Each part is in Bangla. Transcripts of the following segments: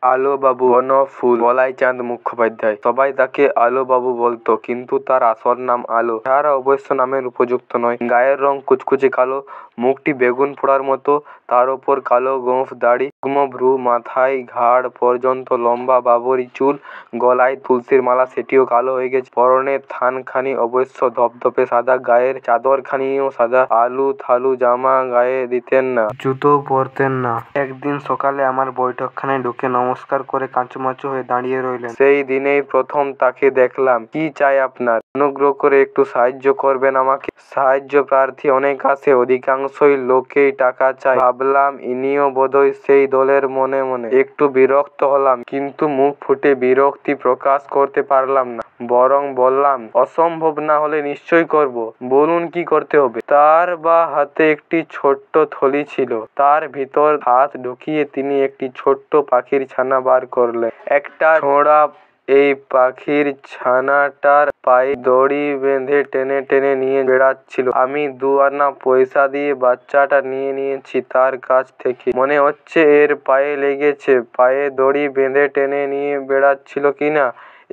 আলোবাবু, বনফুল, বলাইচাঁদ মুখোপাধ্যায়। সবাই তাকে আলোবাবু বলতো, কিন্তু তার আসল নাম আলো। চেহারা অবশ্য নামের উপযুক্ত নয়। গায়ের রং কুচকুচে কালো, মুখটি বেগুন পোড়ার মতো, তার ওপর কালো গোঁফ দাড়ি, যুগ্ম ভ্রু, মাথায় ঘাড় পর্যন্ত লম্বা বাবরি চুল, গলায় তুলসীর মালা, সেটিও কালো হয়ে গেছে। পরনের থানখানি অবশ্য ধপধপে সাদা, গায়ের চাদরখানিও সাদা। আলু থালু জামা গায়ে দিতেন না, জুতোও পরতেন না। একদিন সকালে আমার বৈঠকখানায় ঢুকে নমস্কার করে কাঁচুমাচু হয়ে দাঁড়িয়ে রইলেন। সেই দিনেই প্রথম তাকে দেখলাম। কি চাই আপনার? অনুগ্রহ করে একটু সাহায্য করবেন আমাকে। সাহায্য প্রার্থী অনেক আসে, অধিকাংশই লোকেই টাকা চায়। ভাবলাম ইনিও বোধহয় সেই দলের। মনে মনে একটু বিরক্ত হলাম, কিন্তু মুখ ফুটে বিরক্তি প্রকাশ করতে পারলাম না। বরং বললাম, অসম্ভব না হলে নিশ্চয় করব। বলুন কি করতে হবে। তার বা হাতে একটি ছোট্ট থলি ছিল। তার ভিতর হাত ঢুকিয়ে তিনি একটি ছোট্ট পাখির ছানা বার করলেন। একটা ছোঁড়া এই পাখির ছানাটার পায়ে দড়ি বেঁধে টেনে টেনে নিয়ে বেড়াচ্ছিল। আমি 2 আনা পয়সা দিয়ে বাচ্চাটা নিয়ে নিয়েছি তার কাছ থেকে। মনে হচ্ছে এর পায়ে লেগেছে। পায়ে দড়ি বেঁধে টেনে নিয়ে বেড়াচ্ছিল কিনা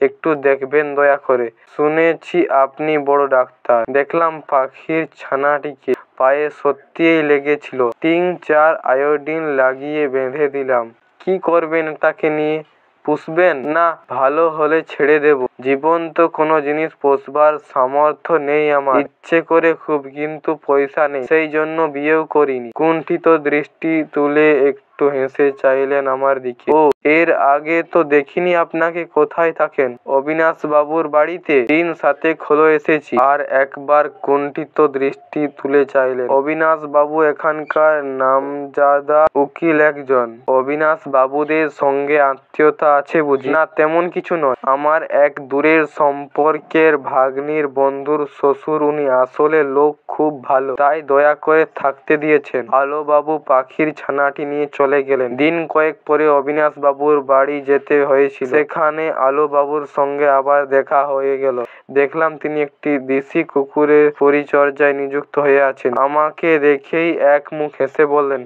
একটু দেখবেন দয়া করে। শুনেছি আপনি বড় ডাক্তার। দেখলাম পাখির ছানাটিকে পায়ে সত্যিই লেগেছিল। 3-4 আয়োডিন লাগিয়ে বেঁধে দিলাম। কি করবেন তাকে নিয়ে? পুষবেন? না, ভালো হলে ছেড়ে দেব। জীবন্ত কোনো জিনিস পোষবার সামর্থ্য নেই আমার। ইচ্ছে করে খুব, কিন্তু পয়সা নেই। সেই জন্য বিয়েও করিনি। কুণ্ঠিত দৃষ্টি তুলে একটু হেসে চাইলেন আমার দিকে। ও, এর আগে তো দেখিনি আপনাকে। কোথায় থাকেন? অবিনাশ বাবুর বাড়িতে। দিন 7 হলো এসেছি। আর একবার কুণ্ঠিত দৃষ্টি তুলে চাইলেন। অবিনাশ বাবু এখানকার নামজাদা উকিল একজন। অবিনাশ বাবুদের সঙ্গে আত্মীয়তা আছে বুঝি? না, তেমন কিছু নয়। আমার এক দূরের সম্পর্কের ভাগ্নির বন্ধুর শ্বশুর। উনি আসলে লোক খুব ভালো, তাই দয়া করে থাকতে দিয়েছেন। আলোবাবু পাখির ছানাটি নিয়ে চলে গেলেন। দিন কয়েক পরে অবিনাশ বাবুর বাড়ি যেতে হয়েছিল। সেখানে আলোবাবুর সঙ্গে আবার দেখা হয়ে গেল। দেখলাম তিনি একটি দেশি কুকুরের পরিচর্যায় নিযুক্ত হয়ে আছেন। আমাকে দেখেই এক মুখ হেসে বললেন,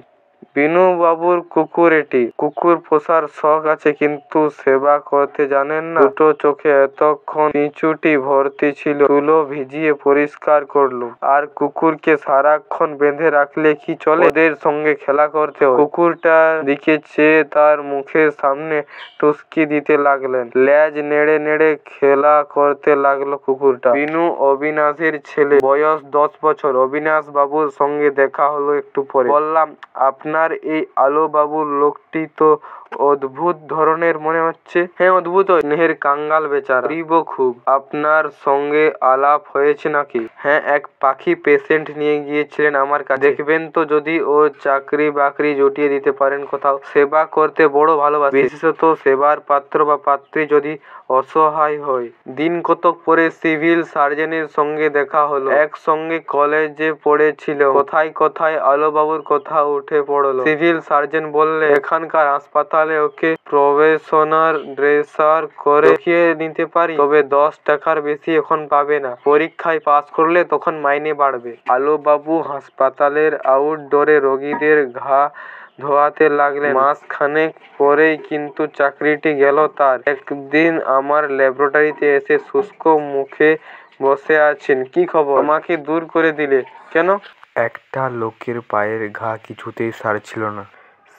বিনু বাবুর কুকুর এটি। কুকুর পোষার শখ আছে, কিন্তু সেবা করতে জানেন না। দুটো চোখে এতক্ষণ পিছুটি ভর্তি ছিল। তুলো ভিজিয়ে পরিষ্কার করলুম। আর কুকুরকে সারাক্ষণ বেঁধে রাখলে কি চলে? ওদের সঙ্গে খেলা করতে হয়। কুকুরটার দিকে চেয়ে তার মুখের সামনে টুসকি দিতে লাগলেন। লেজ নেড়ে নেড়ে খেলা করতে লাগলো কুকুরটা। বিনু অবিনাশের ছেলে, বয়স 10 বছর। অবিনাশ বাবুর সঙ্গে দেখা হলো একটু পরে। বললাম, আপনার এই আলোবাবুর লোকটি তো অদ্ভুত ধরনের মনে হচ্ছে। হ্যাঁ, অদ্ভুত। স্নেহের কাঙ্গাল বেচারা, গরিব খুব। আপনার সঙ্গে আলাপ হয়েছে নাকি? হ্যাঁ, এক পাখি পেশেন্ট নিয়ে গিয়েছিলেন আমার কাছে। দেখবেন তো যদি ও চাকরি বাকরি জুটিয়ে দিতে পারেন কোথাও। সেবা করতে বড় ভালোবাসে, বিশেষত সেবার পাত্র বা পাত্রী যদি অসহায় হয়। দিন কতক পরে সিভিল সার্জনের সঙ্গে দেখা হলো। একসঙ্গে কলেজে পড়েছিল। কথায় কথায় আলোবাবুর কথা উঠে পড়লো। সিভিল সার্জন বললে, এখানকার হাসপাতালে ওকে প্রবেশনার ড্রেসার করে দেখিয়ে নিতে পারি, তবে 10 টাকার বেশি এখন পাবে না। পরীক্ষায় পাস করলে তখন মাইনে বাড়বে। আলোবাবু হাসপাতালের আউটডোরে রোগীদের ঘা ধোয়াতে লাগলেন। মাসখানেক পরেই কিন্তু চাকরিটি গেল তার। একদিন আমার ল্যাবরেটরিতে এসে শুষ্ক মুখে বসে আছেন। কি খবর? আমাকে দূর করে দিলে কেন? একটা লোকের পায়ের ঘা কিছুতেই সারছিল না।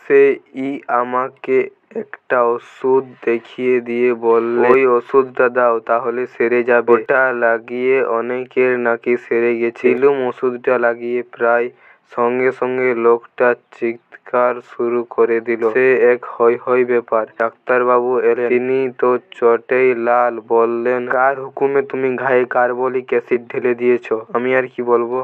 সে-ই আমাকে একটা ওষুধ দেখিয়ে দিয়ে বললে, ওই ওষুধটা দাও, তাহলে সেরে যাবে। ওটা লাগিয়ে অনেকের নাকি সেরে গেছে। দিলুম ওষুধটা লাগিয়ে। প্রায় সঙ্গে সঙ্গে লোকটা চিৎকার শুরু করে দিল। সে এক হৈ হৈ ব্যাপার। ডাক্তারবাবু এলেন। তিনি তো চটেই লাল। বললেন, কার হুকুমে তুমি ঘায়ে কার্বলিক অ্যাসিড ঢেলে দিয়েছ? আমি আর কি বলবো?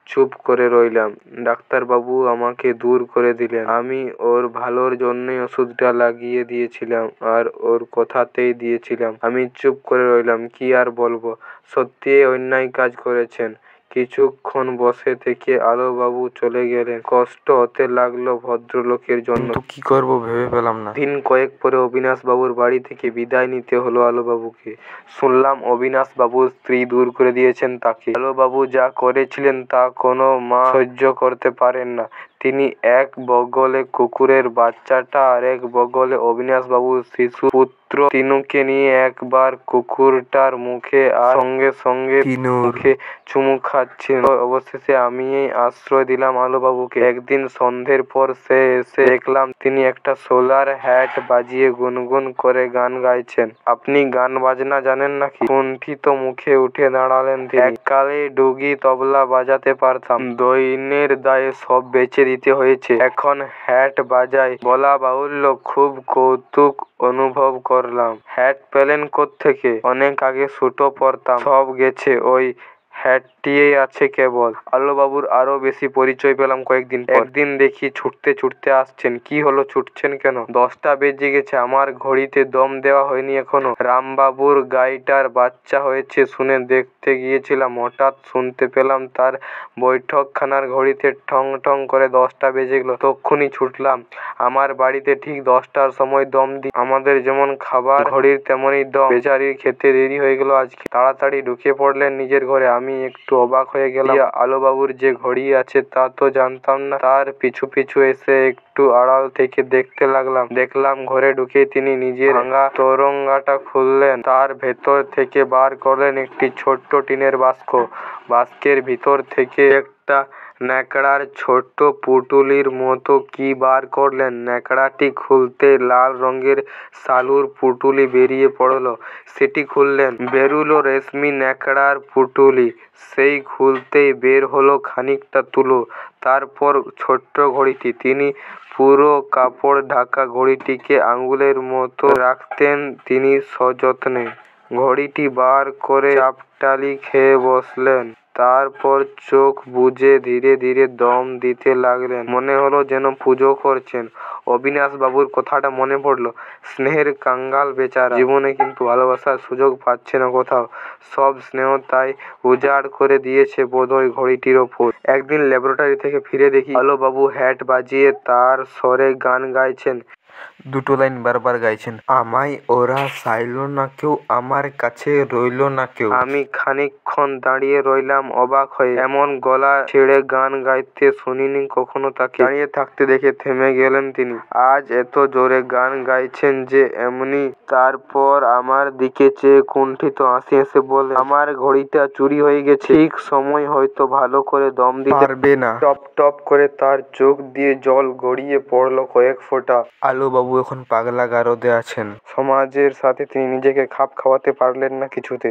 চুপ করে রইলাম। ডাক্তারবাবু আমাকে দূর করে দিলেন। আমি ওর ভালোর জন্যই ওষুধটা লাগিয়ে দিয়েছিলাম, আর ওর কথাতেই দিয়েছিলাম। আমি চুপ করে রইলাম। কি আর বলবো? সত্যিই অন্যায় কাজ করেছেন। কিছুক্ষণ বসে থেকে আলোবাবু চলে গেলেন। কষ্ট হতে লাগলো ভদ্রলোকের জন্য, কিন্তু কি করব ভেবে পেলাম না। দিন কয়েক পরে অবিনাশ বাবুর বাড়ি থেকে বিদায় নিতে হলো আলোবাবুকে। শুনলাম অবিনাশ বাবুর স্ত্রী দূর করে দিয়েছেন তাকে। আলোবাবু যা করেছিলেন তা কোনো মা সহ্য করতে পারেন না। তিনি এক বগলে কুকুরের বাচ্চাটা আর এক বগলে অবিনাশবাবুর শিশু পুত্র তিনুকে নিয়ে একবার কুকুরটার মুখে আর সঙ্গে সঙ্গে তিনুর মুখে চুমু খাচ্ছিল। অবশেষে আমিই আশ্রয় দিলাম আলোবাবুকে। একদিন সন্ধ্যের পর সে এসে দেখলাম তিনি একটা সোলার হ্যাট বাজিয়ে গুনগুন করে গান গাইছেন। আপনি গান বাজনা জানেন নাকি? কুণ্ঠিত মুখে উঠে দাঁড়ালেন তিনি। এককালে ডুগি তবলা বাজাতে পারতাম, দৈন্যের দায়ে সব বেচে দিতে হয়েছে, এখন হ্যাট বাজাই। বলা বাহুল্য, খুব কৌতুক অনুভব করলাম। হ্যাট পেলেন কোত্থেকে? অনেক আগে সুটো পরতাম, সব গেছে, ওই হ্যাটটিই আছে কেবল। আলোবাবুর আরো বেশি পরিচয় পেলাম কয়েকদিন পর। একদিন দেখি ছুটতে ছুটতে আসছেন। কি হলো, ছুটছেন কেন? 10টা বেজে গেছে, আমার ঘড়িতে দম দেওয়া হয়নি এখনো। রামবাবুর গাইটার বাচ্চা হয়েছে শুনে দেখতে গিয়েছিলাম, হঠাৎ শুনতে পেলাম তার বৈঠকখানার ঘড়িতে ঠং ঠং করে 10টা বেজে গেল। তক্ষুনি ছুটলাম। আমার বাড়িতে ঠিক 10টার সময় দম দিই। আমাদের যেমন খাবার ঘড়ির তেমনই দম। বেচারির খেতে দেরি হয়ে গেল আজকে। তাড়াতাড়ি ঢুকে পড়লেন নিজের ঘরে। আমি একটু অবাক হয়ে গেলাম। আলোবাবুর যে ঘড়ি আছে তা তো জানতাম না। তার পিছু পিছু এসে একটু আড়াল থেকে দেখতে লাগলাম। দেখলাম ঘরে ঢুকেই তিনি নিজের ভাঙা তোরঙ্গাটা খুললেন, তার ভেতর থেকে বার করলেন একটি ছোট্ট টিনের বাক্স। বাক্সের ভিতর থেকে একটা ন্যাকড়ার ছোট্ট পুটুলির মতো কি বার করলেন। ন্যাকড়াটি খুলতেই লাল রঙের সালুর পুটুলি বেরিয়ে পড়ল। সেটি খুললেন, বেরুলো রেশমি ন্যাকড়ার পুটুলি। সেই খুলতেই বের হলো খানিকটা তুলো, তারপর ছোট্ট ঘড়িটি। তিনি পুরো কাপড় ঢাকা ঘড়িটিকে আঙুলের মতো রাখতেন তিনি সযত্নে। ঘড়িটি বার করে চাপটালি খেয়ে বসলেন। তারপর চোখ বুজে ধীরে ধীরে দম দিতে লাগলেন। মনে হলো যেন পুজো করছেন। অবিনাশবাবুর কথাটা মনে পড়ল। স্নেহের কাঙ্গাল বেচারা, জীবনে কিন্তু ভালোবাসার সুযোগ পাচ্ছে না কোথাও। সব স্নেহ তাই উজাড় করে দিয়েছে বোধহয় ঘড়িটির ওপর। একদিন ল্যাবরেটরি থেকে ফিরে দেখি আলোবাবু হ্যাট বাজিয়ে তার স্বরে গান গাইছেন। 2টো লাইন বারবার গাইছেন। আমায় ওরা চাইলো না কেউ, আমার কাছে রইলো না কেউ। আমি খানিকক্ষণ দাঁড়িয়ে রইলাম অবাক হয়ে। এমন গলা ছেড়ে গান গাইতে শুনিনি কখনো তাকে। দাঁড়িয়ে থাকতে দেখে থেমে গেলেন তিনি। আজ এত জোরে গান গাইছেন যে এমনি। তারপর আমার দিকে চেয়ে কুণ্ঠিত হাসি হেসে বললেন, আমার ঘড়িটা চুরি হয়ে গেছে, ঠিক সময় হয়তো ভালো করে দম দিতে পারবে না। টপ টপ করে তার চোখ দিয়ে জল গড়িয়ে পড়ল কয়েক ফোঁটা। আলোবাবু এখন পাগলা গারদে আছেন। সমাজের সাথে তিনি নিজেকে খাপ খাওয়াতে পারলেন না কিছুতে।